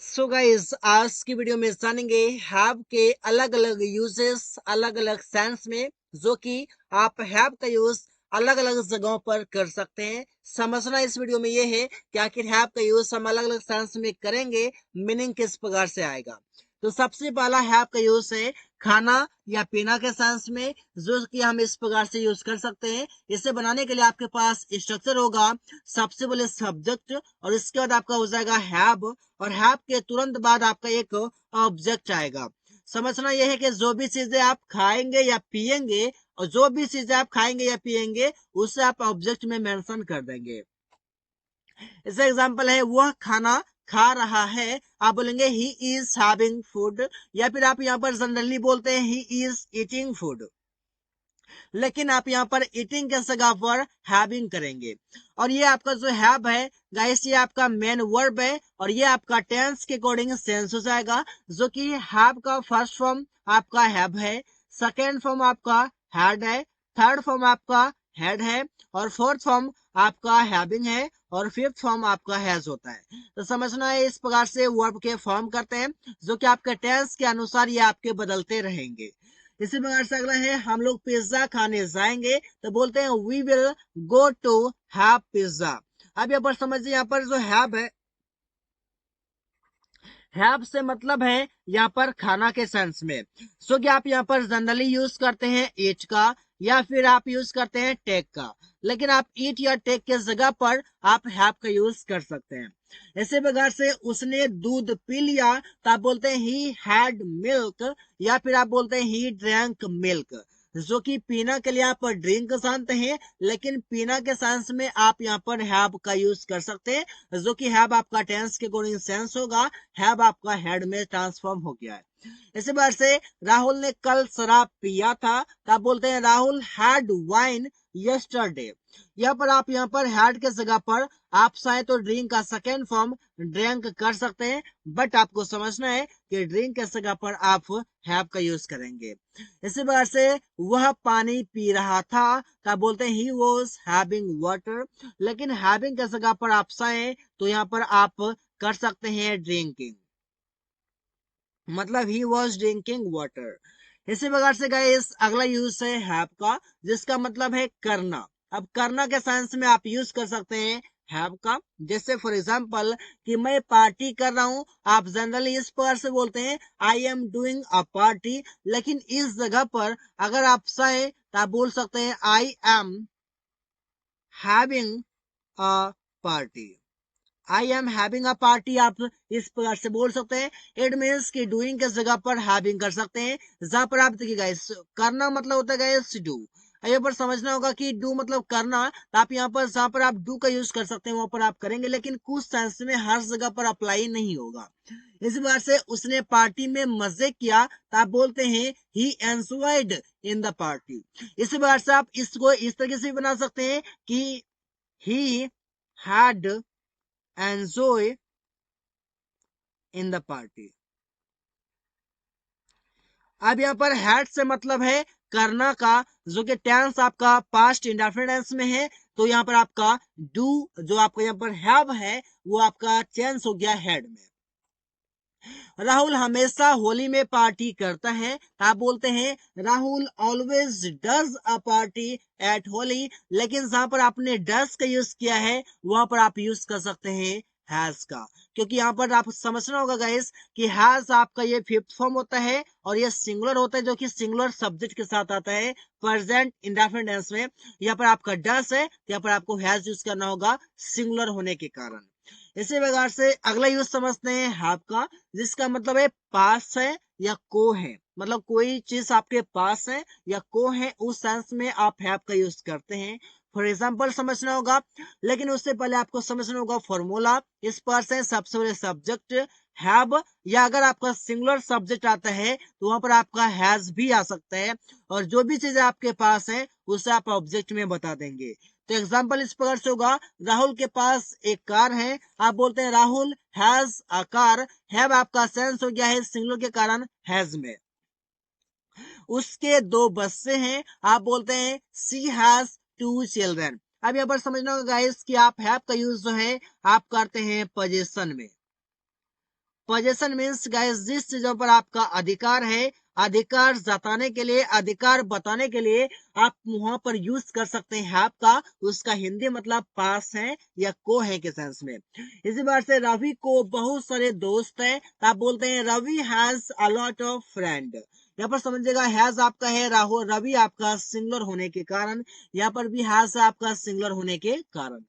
So guys, आज की video में जानेंगे हैव के अलग अलग यूजेस, अलग अलग सेंस में, जो कि आप हैव का यूज अलग अलग जगहों पर कर सकते हैं। समझना इस वीडियो में ये है कि आखिर हैव का यूज हम अलग अलग सेंस में करेंगे, मीनिंग किस प्रकार से आएगा। तो सबसे पहला हैव का यूज है खाना या पीना के सेंस में, जो कि हम इस प्रकार से यूज कर सकते हैं। इसे बनाने के लिए आपके पास स्ट्रक्चर होगा, सबसे पहले सब्जेक्ट और इसके बाद आपका हो जाएगा हैव, और हैव के तुरंत बाद आपका एक ऑब्जेक्ट आएगा। समझना यह है कि जो भी चीजें आप खाएंगे या पिएंगे, और जो भी चीजें आप खाएंगे या पिएंगे, उसे आप ऑब्जेक्ट में मेंशन कर देंगे। इसका एग्जांपल है वह खाना खा रहा है, आप बोलेंगे ही इज हैविंग फूड, या फिर आप यहाँ पर जनरली बोलते हैं ही इज ईटिंग फूड, लेकिन आप यहाँ पर ईटिंग के जगह पर हैविंग करेंगे। और ये आपका जो हैव है गाइस, ये आपका मेन वर्ब है, और ये आपका टेंस के अकॉर्डिंग सेंस हो जाएगा, जो कि हैव का फर्स्ट फॉर्म आपका हैव है, सेकेंड फॉर्म आपका हैड है, थर्ड फॉर्म आपका हैड है, और फोर्थ फॉर्म आपका हैविंग है, और फिफ्थ फॉर्म आपका हैज होता है। तो समझना है इस प्रकार से वर्ब के फॉर्म करते हैं, जो कि आपके टेंस के अनुसार ये आपके बदलते रहेंगे। इसी प्रकार से अगला है हम लोग पिज्जा खाने जाएंगे, तो बोलते हैं we will go to have pizza. अब यहाँ पर समझिए, यहाँ पर जो हैव से मतलब है यहाँ पर खाना के सेंस में। सो कि आप यहाँ पर जनरली यूज करते हैं ईट का, या फिर आप यूज करते हैं टेक का, लेकिन आप ईट या टेक के जगह पर आप हैव का यूज कर सकते हैं। इसी प्रकार से उसने दूध पी लिया, तो आप बोलते हैं ही हैड मिल्क, या फिर आप बोलते हैं ही ड्रैंक मिल्क, जो कि पीना के लिए आप ड्रिंक जानते हैं, लेकिन पीना के सेंस में आप यहाँ पर हैव का यूज कर सकते हैं, जो कि हैव आपका टेंस के अकॉर्डिंग सेंस होगा, हैव आपका हैड में ट्रांसफॉर्म हो गया है। इसी बार से राहुल ने कल शराब पिया था, तो आप बोलते हैं राहुल हैड वाइन यस्टरडे। यहाँ पर आप यहाँ पर हैड के जगह पर आप चाहे तो ड्रिंक का सेकेंड फॉर्म ड्रिंक कर सकते हैं, बट आपको समझना है कि ड्रिंक के जगह पर आप हैव का यूज करेंगे। इसी प्रकार से वह पानी पी रहा था, तो आप बोलते हैं ही वॉज हैविंग वाटर, लेकिन हैविंग के जगह पर आप चाहे तो यहाँ पर आप कर सकते हैं ड्रिंकिंग, मतलब ही वॉज ड्रिंकिंग वाटर। इसी प्रकार से गाइस अगला यूज है हैव का, जिसका मतलब है करना। अब करना के सेंस में आप यूज कर सकते हैं हैव का। जैसे फॉर एग्जाम्पल कि मैं पार्टी कर रहा हूं, आप जनरली इस प्रकार से बोलते हैं I am doing a party, लेकिन इस जगह पर अगर आप चाहे तो आप बोल सकते हैं आई am having a party. I am having a party आप इस प्रकार से बोल सकते हैं। इट मीन्स कि डूइंग के जगह पर हैविंग कर सकते हैं, जहां पर आप देखिए गाइस करना मतलब होता है गाइस डू। यहाँ पर समझना होगा कि डू मतलब करना, तो आप यहाँ पर जहां पर आप डू का यूज कर सकते हैं वहां पर आप करेंगे, लेकिन कुछ सेंस में हर जगह पर अप्लाई नहीं होगा। इस बार से उसने पार्टी में मजे किया, तो आप बोलते हैं ही एंजॉयड इन द पार्टी। इस बार से आप इसको इस तरीके से बना सकते हैं कि he had enjoy in the party. अब यहाँ पर हैड से मतलब है करना का, जो कि टेंस आपका पास्ट इंडेफिनिट टेंस में है, तो यहाँ पर आपका डू जो आपका यहाँ पर हैव है वो आपका चेंज हो गया हैड में। राहुल हमेशा होली में पार्टी करता है, आप बोलते हैं Rahul always does a party at Holi, लेकिन जहां पर आपने डज का यूज किया है वहां पर आप यूज कर सकते हैं हैज का, क्योंकि यहाँ पर आप समझना होगा गाइस कि हैज आपका ये फिफ्थ फॉर्म होता है, और ये सिंगुलर होता है, जो कि सिंगुलर सब्जेक्ट के साथ आता है प्रेजेंट इंडेफिनिट टेंस में। यहाँ पर आपका डज है, यहाँ पर आपको हैज यूज करना होगा सिंगुलर होने के कारण। इसी प्रकार से अगला यूज समझते हैं हैव का, जिसका मतलब है पास है या को है, मतलब कोई चीज आपके पास है या को है, उस सेंस में आप हैव का यूज करते हैं। फॉर एग्जाम्पल समझना होगा, लेकिन उससे पहले आपको समझना होगा फॉर्मूला। इस पर से सबसे पहले सब्जेक्ट हैव, या अगर आपका सिंगुलर सब्जेक्ट आता है तो वहां पर आपका हैज भी आ सकता है, और जो भी चीजें आपके पास है उसे आप ऑब्जेक्ट में बता देंगे। तो एग्जाम्पल इस प्रकार से होगा, राहुल के पास एक कार है, आप बोलते हैं Rahul has a car, have आपका सेंस हो गया है सिंगुलर के कारण हैज में। उसके दो बच्चे हैं, आप बोलते हैं सी हैज टू चिल्ड्रन। अब यहाँ पर समझना होगा गाइस कि आप हैव का यूज जो है आप करते हैं पोजीशन में। पोजेशन मीन्स गाइस जिस चीजों पर आपका अधिकार है, अधिकार जताने के लिए, अधिकार बताने के लिए आप वहां पर यूज कर सकते हैं हैव का। उसका हिंदी मतलब पास है या को है के सेंस में। इसी बार से रवि को बहुत सारे दोस्त हैं, तो आप बोलते हैं Ravi has a lot of friend. यहाँ पर समझिएगा हैज आपका है, राहुल रवि आपका सिंगुलर होने के कारण, यहाँ पर भी हैज आपका सिंगुलर होने के कारण।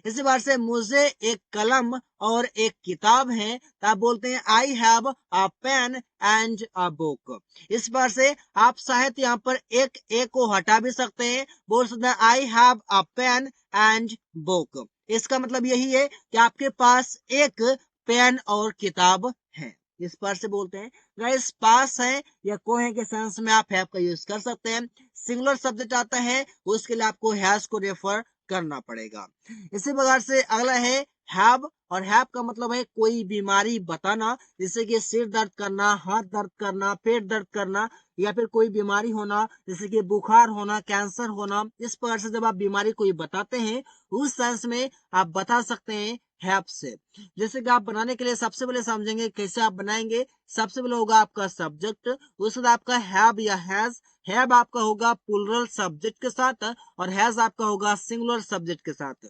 इसी बार से मुझे एक कलम और एक किताब है, तो आप बोलते हैं I have a pen and a book. इस बार से आप शायद यहाँ पर एक को हटा भी सकते हैं, बोल सकते हैं I have a pen and book. इसका मतलब यही है कि आपके पास एक पेन और किताब है। इस पर से बोलते हैं गाइस पास है या को है के सेंस में आप हैव का यूज कर सकते हैं। सिंगुलर सब्जेक्ट आता है उसके लिए आपको हैज को रेफर करना पड़ेगा। इसी प्रकार से अगला है हैव, और हैव का मतलब है कोई बीमारी बताना, जैसे कि सिर दर्द करना, हाथ दर्द करना, पेट दर्द करना, या फिर कोई बीमारी होना जैसे कि बुखार होना, कैंसर होना। इस प्रकार से जब आप बीमारी कोई बताते हैं उस सेंस में आप बता सकते हैं हैव से। जैसे कि आप बनाने के लिए सबसे पहले समझेंगे कैसे आप बनाएंगे। सबसे पहले होगा आपका सब्जेक्ट, उसके बाद आपका हैव या हैज। हैव आपका होगा प्लूरल सब्जेक्ट के साथ और हैज आपका होगा सिंगुलर सब्जेक्ट के साथ।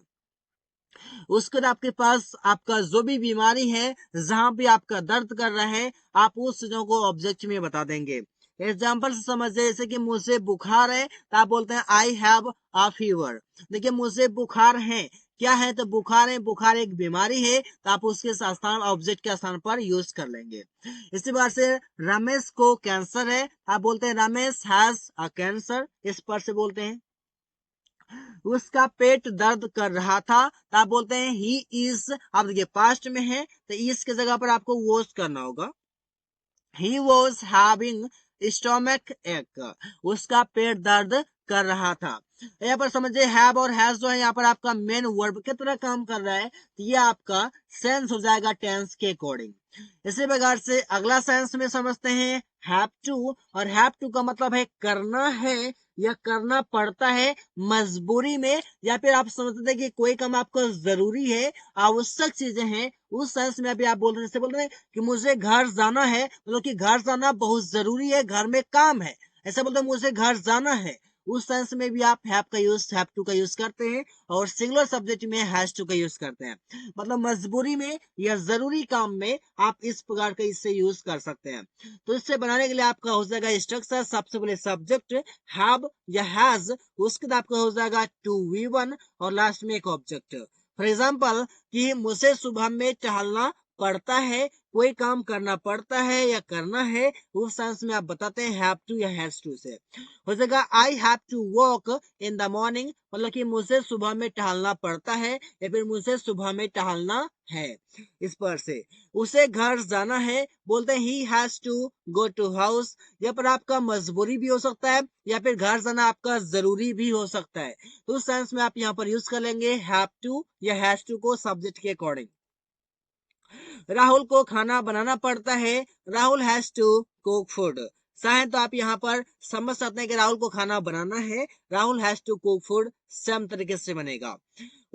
उसके बाद आपके पास आपका जो भी बीमारी है, जहां भी आपका दर्द कर रहा है, आप उस चीजों को ऑब्जेक्ट में बता देंगे। एग्जाम्पल से समझिए, जैसे कि मुझे बुखार है तो आप बोलते हैं आई हैव अ फीवर। देखिए मुझे बुखार है, क्या है तो बुखार है, बुखार एक बीमारी है, तो आप उसके स्थान ऑब्जेक्ट के स्थान पर यूज कर लेंगे। इसी बार से रमेश को कैंसर है, आप बोलते हैं रमेश हैज अ कैंसर। इस पर से बोलते हैं उसका पेट दर्द कर रहा था, तो आप बोलते हैं ही इज। अब देखिए पास्ट में है तो इस की जगह पर आपको वॉज करना होगा। ही वॉज हैविंग स्टोमक एक, उसका पेट दर्द कर रहा था। यहाँ पर समझिए हैव और हैज जो है यहाँ पर आपका मेन वर्ब की तरह काम कर रहा है, तो ये आपका सेंस हो जाएगा टेंस के अकॉर्डिंग। इसी प्रकार से अगला सेंस में समझते हैं हैव टू, और हैव टू का मतलब है करना है या करना पड़ता है मजबूरी में, या फिर आप समझते हैं कि कोई काम आपको जरूरी है, आवश्यक चीजें हैं, उस सेंस में अभी आप बोल रहे हैं। जैसे बोल रहे हैं कि मुझे घर जाना है, मतलब कि घर जाना बहुत जरूरी है, घर में काम है, ऐसा बोलते हैं मुझे घर जाना है। उस सेंस में भी आप हैव का यूज, हैव टू का यूज करते हैं, और सिंगुलर सब्जेक्ट में हैज टू का यूज करते हैं। मतलब मजबूरी में या जरूरी काम में आप इस प्रकार का इससे यूज कर सकते हैं। तो इससे बनाने के लिए आपका हो जाएगा स्ट्रक्चर, सबसे पहले सब्जेक्ट हैव या हैज, उसके बाद आपका हो जाएगा टू वी वन, और लास्ट में एक ऑब्जेक्ट। फॉर एग्जाम्पल कि मुझे सुबह में टहलना पड़ता है, कोई काम करना पड़ता है या करना है, उस सेंस में आप बताते हैं हैव टू या हैज टू से। हो जाएगा I have to walk in the morning, मतलब कि मुझे सुबह में टहलना पड़ता है या फिर मुझे सुबह में टहलना है। इस पर से उसे घर जाना है, बोलते हैं he has to go to house. यहाँ पर आपका मजबूरी भी हो सकता है या फिर घर जाना आपका जरूरी भी हो सकता है, तो उस सेंस में आप यहाँ पर यूज कर लेंगे हैव टू या हैज टू को सब्जेक्ट के अकॉर्डिंग। राहुल को खाना बनाना पड़ता है, Rahul has to cook food. शायद तो आप यहाँ पर समझ सकते हैं कि राहुल को खाना बनाना है, Rahul has to cook food, same तरीके से बनेगा।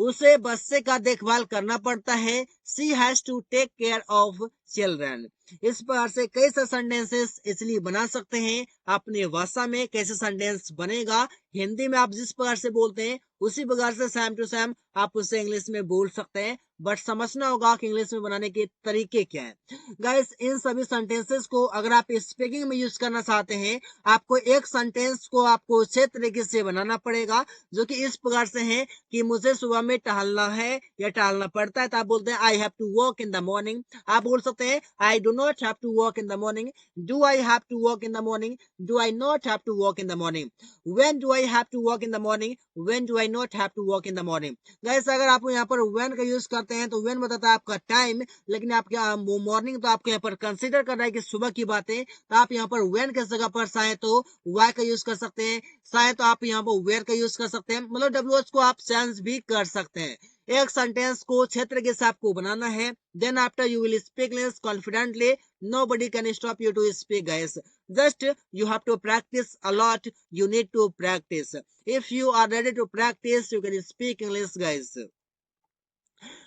उसे बच्चे का देखभाल करना पड़ता है, she has to take care of children. इस प्रकार से कैसे सेंटेंसेस इसलिए बना सकते हैं अपनी भाषा में। कैसे सेंटेंस बनेगा हिंदी में आप जिस प्रकार से बोलते हैं उसी प्रकार से सेम टू सेम आप उसे इंग्लिश में बोल सकते हैं, बट समझना होगा कि इंग्लिश में बनाने के तरीके क्या है। गाइस इन सभी सेंटेंसेस को अगर आप स्पीकिंग में यूज करना चाहते हैं, आपको एक सेंटेंस को आपको अच्छे तरीके से बनाना पड़ेगा, जो कि इस प्रकार से है कि मुझे सुबह में टहलना है या टहलना पड़ता है, तो आप बोलते हैं I have to walk in the morning. आप बोल सकते हैं I do not have to walk in the morning, do I have to walk in the morning, do I not have to walk in the morning, when do I have to walk in the morning, when do I not have to walk in the morning. Guys अगर आप यहाँ पर when का use करते हैं तो when बताता है आपका टाइम, लेकिन आपके मॉर्निंग तो आपके यहाँ पर कंसीडर कर रहा है कि सुबह की बात है, तो आप यहाँ पर व्हेन के जगह पर चाहे तो वाई का यूज कर सकते हैं, चाहे तो आप यहाँ पर वेयर का यूज कर सकते हैं, मतलब डब्ल्यूएच को आप चेंज भी कर सकते हैं। एक सेंटेंस को क्षेत्र के साथ आपको बनाना है, then after you will speak less confidently, nobody can stop you to speak guys, just you have to practice a lot, you need to practice, if you are ready to practice you can speak English guys।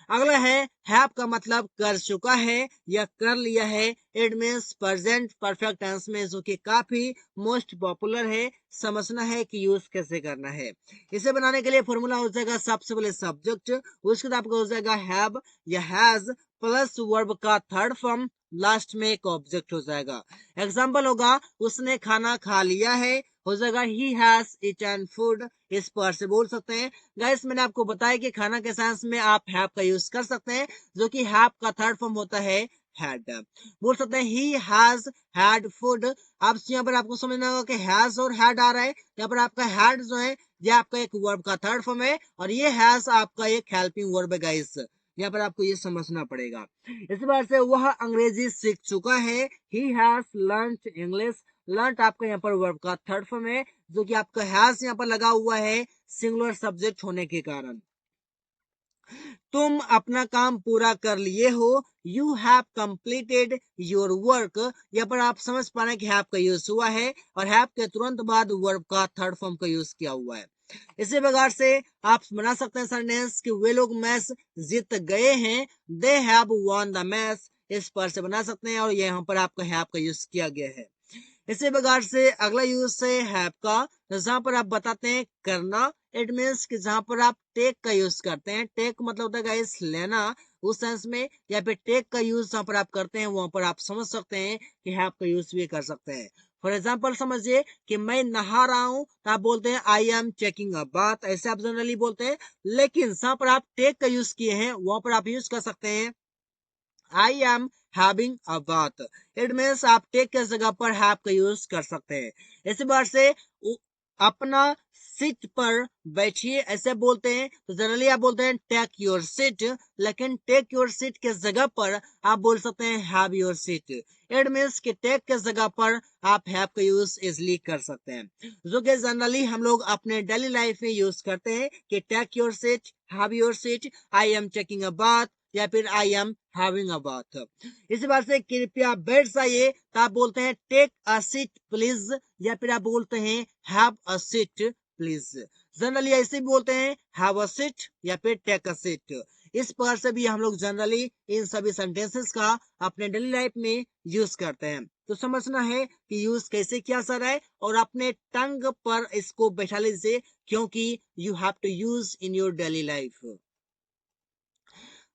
अगला है have का मतलब कर चुका है या कर लिया है। It means present perfect tense में, जो कि काफी मोस्ट पॉपुलर है। समझना है कि यूज कैसे करना है। इसे बनाने के लिए फॉर्मूला हो जाएगा सबसे पहले सब्जेक्ट, उसके बाद आपका हो जाएगा हैव या हैज प्लस वर्ब का थर्ड फॉर्म, लास्ट में एक ऑब्जेक्ट हो जाएगा। एग्जाम्पल होगा उसने खाना खा लिया है, हो जाएगा ही हैज ईटन फूड। इस पर से बोल सकते हैं। गाइस मैंने आपको बताया कि खाना के सेंस में आप हैव का यूज कर सकते हैं, जो कि हैव का थर्ड फॉर्म होता है हैड। बोल सकते हैं ही हैज हैड फूड। अब यहाँ पर आपको समझना होगा कि हैज और हैड आ रहा है। यहाँ पर आपका हैड जो है ये आपका एक वर्ब का थर्ड फॉर्म है, और ये हैज आपका एक हेल्पिंग वर्ब है। गाइस यहाँ पर आपको ये समझना पड़ेगा। इस बार से वह अंग्रेजी सीख चुका है। He has learned English. Learn आपका यहाँ पर वर्ब का थर्ड फॉर्म है, जो कि आपका हैज यहाँ पर लगा हुआ है सिंगुलर सब्जेक्ट होने के कारण। तुम अपना काम पूरा कर लिए हो, you have completed your work. यहाँ पर आप समझ पा रहे हैं कि हैव का यूज हुआ है, और हैव के तुरंत बाद वर्ब का थर्ड फॉर्म का यूज किया हुआ है। इसी प्रकार से आप बना सकते हैं सेंटेंस कि वे लोग मैच जीत गए हैं, they have won the match. इस पर से बना सकते हैं, और यहाँ पर आपका हैव का यूज किया गया है। इसी प्रकार से अगला यूज है हैव का, जहां पर आप बताते हैं करना। इट मीन्स कि जहां पर आप टेक का यूज करते हैं। टेक मतलब होता है गाइस लेना, उस सेंस में, या फिर टेक का यूज जहां पर आप करते हैं वहां पर आप समझ सकते हैं कि हैव का यूज भी कर सकते हैं। फॉर एग्जाम्पल समझिए कि मैं नहा रहा हूं, तो आप बोलते हैं आई एम टेकिंग अ बाथ, ऐसे आप जनरली बोलते हैं। लेकिन जहां पर आप टेक का यूज किए हैं वहां पर आप यूज कर सकते हैं आई am having a bath. It means आप टेक के जगह पर हैव का यूज कर सकते हैं। इसी बार से अपना सीट पर बैठिए ऐसे बोलते हैं, तो जनरली आप बोलते हैं टेक योर सीट। लेकिन टेक योर सीट के जगह पर आप बोल सकते हैं have your seat. It means कि टेक के जगह पर आप हैव का यूज इजिली कर सकते हैं, जो कि जनरली हम लोग अपने डेली लाइफ में यूज करते हैं कि take your seat, have your seat, I am taking a bath, या फिर I am having a bath. इस बार से कृपया बैठ जाइए, तो आप बोलते हैं टेक अ सीट प्लीज, या फिर आप बोलते हैं have a seat please. Generally ऐसे भी बोलते हैं हैव अ सीट या फिर टेक अ सीट। इस प्रकार से भी हम लोग जनरली इन सभी सेंटेंसेस का अपने डेली लाइफ में यूज करते हैं। तो समझना है कि यूज कैसे किया जा रहा है, और अपने टंग पर इसको बैठा लीजिए, क्योंकि you have to use in your daily life.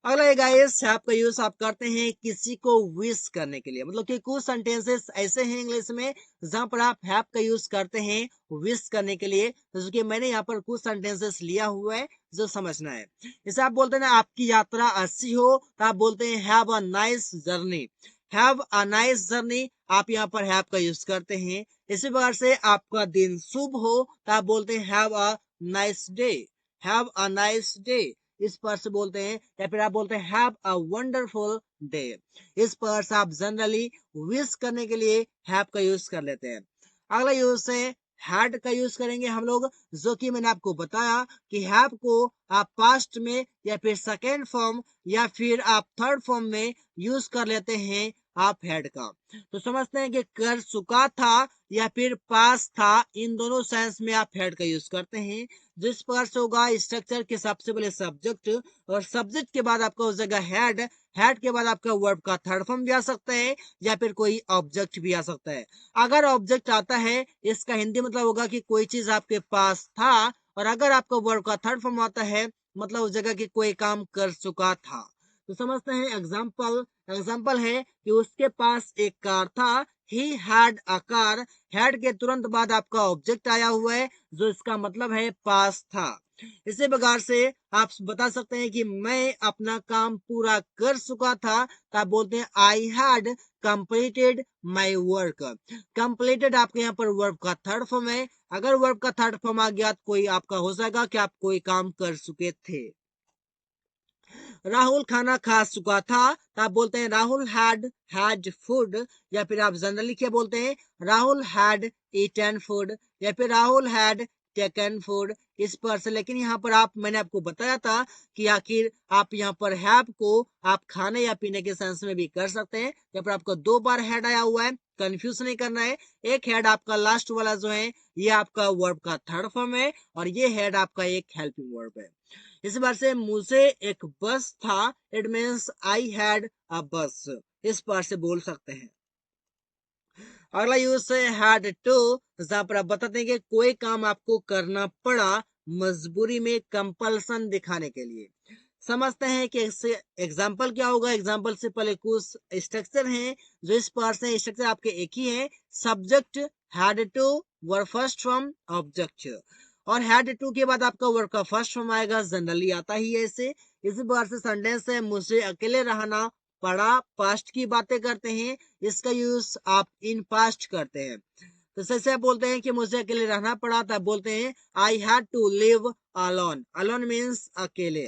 अगला गाइस हैव का यूज आप करते हैं किसी को विश करने के लिए। मतलब कि कुछ सेंटेंसेस ऐसे हैं इंग्लिश में जहां पर आप हैव का यूज करते हैं विश करने के लिए। जैसे कि मैंने यहाँ पर कुछ सेंटेंसेस लिया हुआ है जो समझना है। जैसे आप बोलते हैं ना आपकी यात्रा अच्छी हो, तो आप बोलते हैं have a nice journey. Have a nice journey आप यहाँ पर हैव का यूज करते हैं। इसी प्रकार से आपका दिन शुभ हो, तो आप बोलते हैं have a nice day. Have a nice day इस पर से बोलते हैं, या फिर आप बोलते हैं हैव अ वंडरफुल डे। इस पर से आप जनरली विश करने के लिए हैव का यूज कर लेते हैं। अगला यूज है हैड का यूज करेंगे हम लोग, जो कि मैंने आपको बताया कि हैव को आप पास्ट में या फिर सेकेंड फॉर्म या फिर आप थर्ड फॉर्म में यूज कर लेते हैं आप हैड का। तो समझते हैं कि कर चुका था या फिर पास था, इन दोनों सेंस में आप हैड का यूज करते हैं। जिस प्रकार से होगा स्ट्रक्चर के सबसे पहले सब्जेक्ट, और सब्जेक्ट के बाद आपका हो जाएगा हैड। हैड के बाद आपका वर्ब का थर्ड फॉर्म भी आ सकता है, या फिर कोई ऑब्जेक्ट भी आ सकता है। अगर ऑब्जेक्ट आता है इसका हिंदी मतलब होगा कि कोई चीज आपके पास था, और अगर आपका वर्ब का थर्ड फॉर्म आता है मतलब हो जाएगा कि कोई काम कर चुका था। तो समझते हैं एग्जाम्पल। एग्जाम्पल है कि उसके पास एक कार था, he had a car. Had के तुरंत बाद आपका ऑब्जेक्ट आया हुआ है, जो इसका मतलब है पास था। इसी प्रकार से आप बता सकते हैं कि मैं अपना काम पूरा कर चुका था, तो आप बोलते हैं I had completed my work. Completed आपके यहाँ पर वर्ब का थर्ड फॉर्म है। अगर वर्ब का थर्ड फॉर्म आ गया तो कोई आपका हो जाएगा कि आप कोई काम कर चुके थे। राहुल खाना खा चुका था, तो आप बोलते हैं राहुल हैड फूड, या फिर आप जनरली क्या बोलते हैं राहुल हैड ईटन फूड, या फिर राहुल हैड टेकन फूड। इस पर से लेकिन यहाँ पर आप मैंने आपको बताया था कि आखिर आप यहाँ पर हैव को आप खाने या पीने के सेंस में भी कर सकते हैं। यहाँ पर आपको दो बार हैड आया हुआ है, कंफ्यूज नहीं करना है। एक हेड आपका लास्ट वाला जो है ये आपका वर्ब का थर्ड फॉर्म है, और ये हेड आपका एक हेल्पिंग वर्ब है। इस बार से मुझे एक बस था, it means I had a बस, इस बार से बोल सकते हैं। अगला यूज है हैड टू, जहां पर आप बताते हैं कि कोई काम आपको करना पड़ा मजबूरी में, कंपल्सन दिखाने के लिए। समझते हैं कि इससे एग्जाम्पल क्या होगा। एग्जाम्पल से पहले कुछ स्ट्रक्चर हैं जो इस पार्ट से स्ट्रक्चर आपके एक ही है। Subject had to, verb first form object, और हैड टू के बाद आपका वर्ब का फर्स्ट फॉर्म आएगा, जनरली आता ही है ऐसे। इसी बार से सेंटेंस है मुझे अकेले रहना पड़ा, पास्ट की बातें करते हैं, इसका यूज आप इन पास्ट करते हैं। तो जैसे आप बोलते हैं कि मुझे अकेले रहना पड़ा, तब बोलते हैं I had to live alone, alone means अकेले।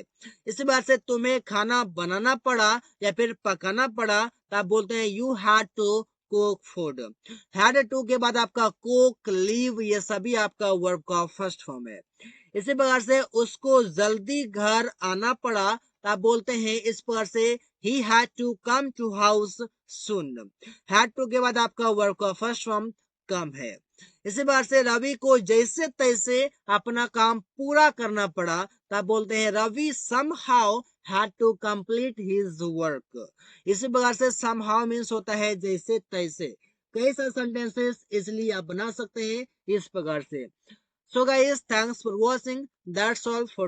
इसी बात से तुम्हें खाना बनाना पड़ा या फिर पकाना पड़ा, तब बोलते हैं you had to cook food. Had to के बाद आपका कुक, लिव, ये सभी आपका वर्ब का फर्स्ट फॉर्म है। इसी प्रकार से उसको जल्दी घर आना पड़ा, तब बोलते हैं इस प्रकार से he had to come to house soon। had to के बाद आपका वर्ब का फर्स्ट फॉर्म कम है। इसी बार से रवि को जैसे तैसे अपना काम पूरा करना पड़ा, तब बोलते हैं Ravi somehow had to complete his work। इसी प्रकार से somehow मीन्स होता है जैसे तैसे। कई सारे सेंटेंसेस इसलिए आप बना सकते हैं इस प्रकार से। So guys, thanks for watching. That's all for